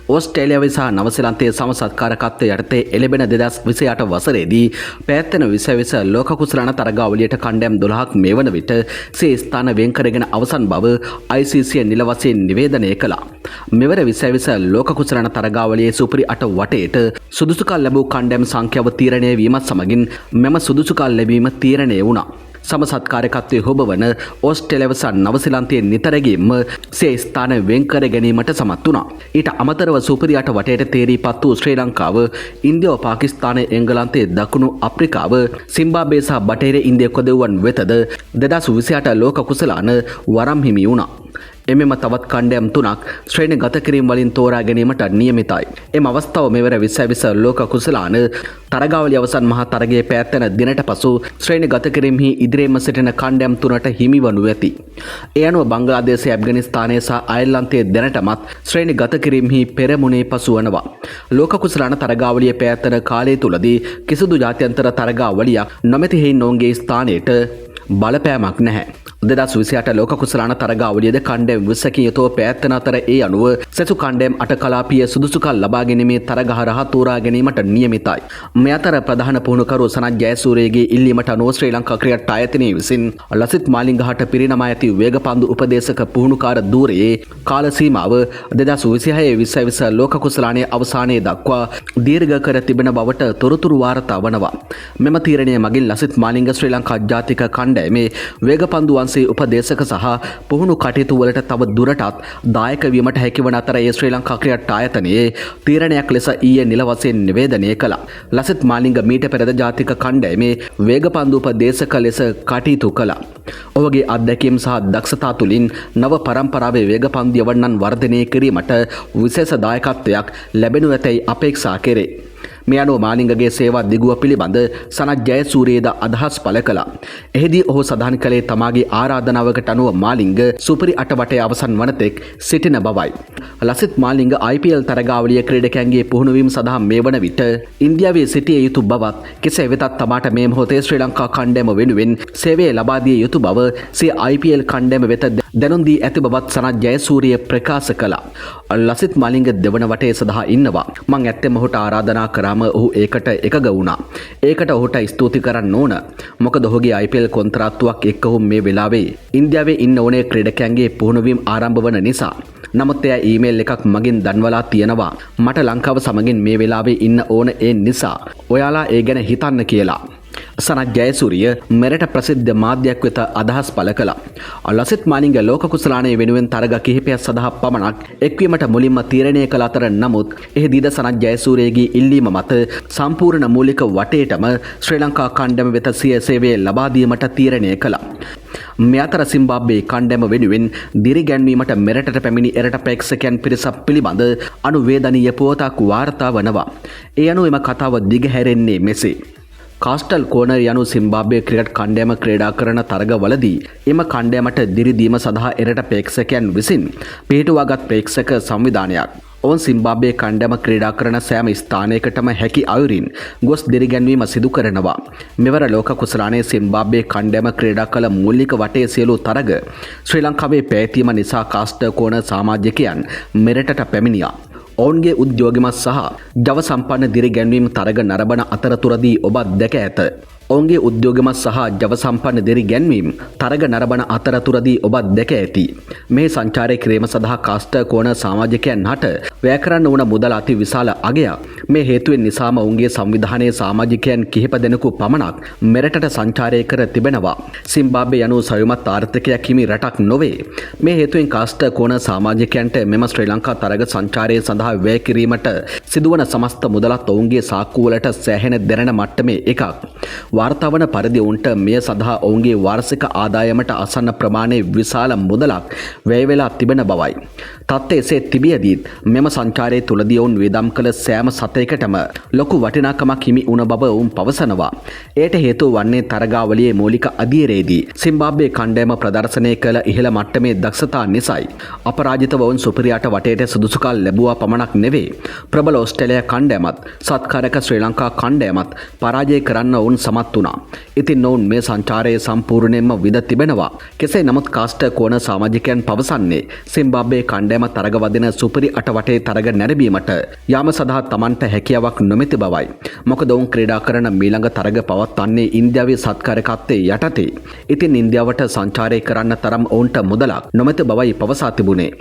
ඕස්ට්‍රේලියාවේ සහ නවසීලන්තයේ සම සත්කාරකත්වය යටතේ එළඹෙන 2028 වසරේදී පැවැත්වෙන 2020 ලෝක කුසලාන තරගාවලියට කණ්ඩායම් 12ක් මේ වන විට සිය ස්ථාන වෙන් කරගෙන අවසන් බව ICC නිල වශයෙන් නිවේදනය කළා. මෙවර 2020 ලෝක කුසලාන තරගාවලියේ සුපිරි 8 වටේට සුදුසුකම් ලැබූ කණ්ඩායම් සංඛ්‍යාව තීරණය වීමත් සමගින් මෙම සුදුසුකම් ලැබීම තීරණය වුණා. සම සත්කාරකත්වයේ හොබවන ඕස්ට්‍රේලියාව සහ නවසීලන්තයේ නිතරගින්ම සිය ස්ථාන වෙන් කර ගැනීමට සමත් වුණා. ඊට අමතරව සුපිරි 8 වටේට තේරීපත් වූ ශ්‍රී ලංකාව, ඉන්දියාව, පාකිස්තානය, එංගලන්තය, දකුණු අප්‍රිකාව, සිම්බාබ්වේ සහ බටහිර ඉන්දිය කොදෙව්වන් වෙතද 2028 ලෝක කුසලාන වරම් හිමි වුණා. එමෙම තවත් කණ්ඩායම් 3ක් ශ්‍රේණි ගත කිරීම වලින් තෝරා ගැනීමට නියමිතයි. එම අවස්ථාව මෙවර 2020 ලෝක කුසලාන තරගාවලිය අවසන් මහා තරගයේ පැවැත්වෙන දිනට පසු ශ්‍රේණි ගත කිරීමෙහි ඉදිරියේම සිටින කණ්ඩායම් 3ට හිමි වනු ඇති. ඒ අනුව බංග්ලාදේශය, ඇෆ්ගනිස්තානය සහ අයර්ලන්තයේ දැනටමත් ශ්‍රේණි ගත කිරීමෙහි පෙරමුණේ පසු වනවා. ලෝක කුසලාන තරගාවලිය පැවැත්වෙන කාලය තුලදී කිසිදු ජාත්‍යන්තර තරගාවලියක් නොමැති හේයින් ඔවුන්ගේ ස්ථානයට බලපෑමක් නැහැ. 2028 ලෝක කුසලාන තරගාවලියද කණ්ඩායම් 20කින් යුතුව පැවැත්වෙන අතර ඒ අනුව සෙසු කණ්ඩායම් 8 කලාපීය සුදුසුකම් ලබා ගැනීමේ තරගහරහ තෝරා ගැනීමට නියමිතයි. මේ අතර ප්‍රධාන පුහුණුකරු සනත් ජයසූරියගේ ඉල්ලීමට අනුව ශ්‍රී ලංකා ක්‍රිකට් ආයතනය විසින් ලසිත් මාලිංගහට පිරිනමා ඇති වේගපන්දු උපදේශක පුහුණුකාර ධූරයේ කාල සීමාව 2026 ලෝක කුසලානයේ අවසානයේ දක්වා දීර්ඝ කර තිබෙන බවට තොරතුරු වාර්තා වනවා. මෙම තීරණය මගින් ලසිත් මාලිංග ශ්‍රී ලංකා ජාතික කණ්ඩායමේ වේගපන්දු උපදේශක සහ පුහුණු කටයුතු වලට තව දුරටත් දායක වීමට හැකිවන අතර ඒ ශ්‍රී ලංකා ක්‍රිකට් ආයතනයේ තීරණයක් ලෙස ඊයේ නිල වශයෙන් නිවේදනය කළා. ලසිත් මාලිංග මීට පෙරද ජාතික කණ්ඩායමේ වේගපන්දු උපදේශක ලෙස කටයුතු කළා. ඔහුගේ අත්දැකීම් සහ දක්ෂතා තුළින් නව පරම්පරාවේ වේගපන්දු යවන්නන් වර්ධනය කිරීමට විශේෂ දායකත්වයක් ලැබෙනු ඇතැයි අපේක්ෂා කෙරේ. මේ අනුව මාලිංගගේ සේවා දිගුව පිළිබඳ සනත් ජයසූරියද අදහස් පළ කළා. එහිදී ඔහු සඳහන් කළේ තමාගේ ආරාධනාවකට අනුව මාලිංග සුපිරි 8 වටේ අවසන් වන තෙක් සිටින බවයි. ලසිත් මාලිංග IPL තරගාවලිය ක්‍රීඩකයන්ගේ පුහුණුවීම සඳහා මේ වන විට ඉන්දියාවේ සිටිය යුතු බවත්, කෙසේ වෙතත් තමාට මේ මොහොතේ ශ්‍රී ලංකා කණ්ඩායම වෙනුවෙන් සේවය ලබා දිය යුතු බව සිය IPL කණ්ඩායම වෙත දැනුම් දී ඇති බවත් සනත් ජයසූරිය ප්‍රකාශ කළා. ලසිත් මාලිංග දෙවන වටේ සඳහා ඉන්නවා. මං ඇත්තෙම ඔහුට ආරාධනා කරාම ඔහු ඒකට එකග වුණා. ඒකට ඔහුට ස්තුති කරන්න ඕන. මොකද ඔහුගේ IPL කොන්ත්‍රාත්තුවක් එක්ක ඔහු මේ වෙලාවේ ඉන්දියාවේ ඉන්න ඕනේ ක්‍රීඩකයන්ගේ පුහුණුවීම ආරම්භ වන නිසා. නමුත් එයා ඊමේල් එකක් මගින් දන්වලා තියෙනවා. මට ලංකාව සමගින් මේ වෙලාවේ ඉන්න ඕන ඒ නිසා ඔයාලා ඒ ගැන හිතන්න කියලා. සනත් ජයසූරිය මෙරට ප්‍රසිද්ධ මාධ්‍යයක් වෙත අදහස් පළ කළා. ලසිත් මාලිංග ලෝක කුසලානයේ වෙනුවෙන් තරග කිහිපයක් සඳහා පමණක් එක්වීමට මුලින්ම තීරණය කළ අතර නමුත් එහිදීද සනත් ජයසූරියගේ ඉල්ලීම මත සම්පූර්ණ මූලික වටේටම ශ්‍රී ලංකා කණ්ඩායම වෙත සිය සේවය ලබා දීමට තීරණය කළා. මේ අතර සිම්බාබ්වේ කණ්ඩායම වෙනුවෙන් දිරිගැන්වීමට මෙරටට පැමිණි එරට ප්‍රේක්ෂකයන් පිරිසක් පිළිබඳ අනුවේදනීය පුවතක් වාර්තා වනවා. ඒ අනුව එම කතාව දිගහැරෙන්නේ මෙසේ. කාස්ටල් කෝනර් යනු සිම්බාබ්වේ ක්‍රිකට් කණ්ඩායම ක්‍රීඩා කරන තරගවලදී එම කණ්ඩායමට දිරිදීම සඳහා එරට ප්‍රේක්ෂකයන් විසින් පිහිටුවාගත් ප්‍රේක්ෂක සංවිධානයක්. ඔවුන් සිම්බාබ්වේ කණ්ඩායම ක්‍රීඩා කරන සෑම ස්ථානයකටම හැකි අයුරින් ගොස් දිරිගැන්වීම සිදු කරනවා. මෙවර ලෝක කුසලානයේ සිම්බාබ්වේ කණ්ඩායම ක්‍රීඩා කළ මූලික වටේ සියලු තරග ශ්‍රී ලංකාවේ පැවැත්වීම නිසා කාස්ටල් කෝනර් සමාජිකයන් මෙරටට පැමිණියා. ඔවුන්ගේ උද්‍යෝගිමත් සහ ජව සම්පන්න දිරිගැන්වීම් තරග නරඹන අතරතුරදී ඔබ දැක ඇත. ඔවුන්ගේ උද්‍යෝගිමත් සහ ජව සම්පන්න දිරිගැන්වීම් තරග නරඹන අතරතුරදී ඔබ දැක ඇති. මේ සංචාරය කිරීම සඳහා කාස්ටල් කෝනර් සමාජිකයන් හට වැය කරන්න වුණ මුදල අති විශාල අගයක්. මේ හේතුවෙන් නිසාම ඔවුන්ගේ සංවිධානයේ සමාජිකයන් කිහිප දෙනෙකු පමණක් මෙරටට සංචාරය කර තිබෙනවා. සිම්බාබ්වේ යනු සවිමත් ආර්ථිකයක් හිමි රටක් නොවේ. මේ හේතුවෙන් කාස්ටල් කෝනර් සමාජිකයන්ට මෙම ශ්‍රී ලංකා තරග සංචාරය සඳහා වැය කිරීමට සිදුවන සමස්ත මුදලත් ඔවුන්ගේ සාක්කුවලට සෑහෙන දැනෙන මට්ටමේ එකක්. වාර්තා වන පරිදි උන්ට මෙය සඳහා ඔවුන්ගේ වාර්ෂික ආදායමට අසන්න ප්‍රමාණයේ විශාල මුදලක් වැය වෙලා තිබෙන බවයි. තත්ත්වය එසේ තිබියදීත් මෙම සංචාරයේ තුලදී ඔවුන් වේදම් කළ සෑම සතයකටම ලොකු වටිනාකමක් හිමි වුණ බව ඔවුන් පවසනවා. එයට හේතුව වන්නේ තරගාවලියේ මූලික අදියරේදී සිම්බාබ්වේ කණ්ඩායම ප්‍රදර්ශනය කළ ඉහළ මට්ටමේ දක්ෂතා නිසායි. අපරාජිතව ඔවුන් සුපිරියට වටේට සුදුසුකම් ලැබුවා පමණක් නෙවේ. ප්‍රබල ඕස්ට්‍රේලියා කණ්ඩායමත් සත්කාරක ශ්‍රී ලංකා කණ්ඩායමත් පරාජය කරන්න ඔවුන් සමත් පත් වුණා. ඉතින් ඔවුන් මේ සංචාරයේ සම්පූර්ණයෙන්ම විද තිබෙනවා. කෙසේ නමුත් කාස්ට කෝන සමාජිකයන් පවසන්නේ සිම්බාබ්වේ කණ්ඩෑම තරග වදින සුපිරි අටවටේ තරග නැරඹීමට යාම සඳහා තමන්ට හැකියාවක් නොමැති බවයි. මොකද ඔවුන් ක්‍රීඩා කරන මීළඟ තරග පවත්වන්නේ ඉන්දියාවේ සත්කාරකත්වයේ යටතේ. ඉතින් ඉන්දියාවට සංචාරය කරන්න තරම් ඔවුන්ට මුදලක් නොමැති බවයි පවසා තිබුණේ.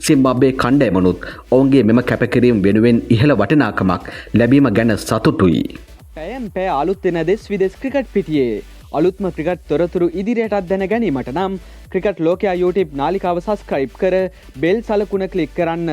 සිම්බාබ්වේ කණ්ඩෑමනුත් ඔවුන්ගේ මෙම කැපකිරීම වෙනුවෙන් ඉහළ වටිනාකමක් ලැබීම ගැන සතුටුයි. පැයන් පෑ අලුත් එන දෙස් විදෙස් ක්‍රිකට් පිටියේ අලුත්ම ක්‍රිකට් තොරතුරු ඉදිරියටත් දැන ගැනීමට නම් ක්‍රිකට් ලෝකයා YouTube නාලිකාව සබස්ක්‍රයිබ් කර බෙල් සලකුණ ක්ලික් කරන්න.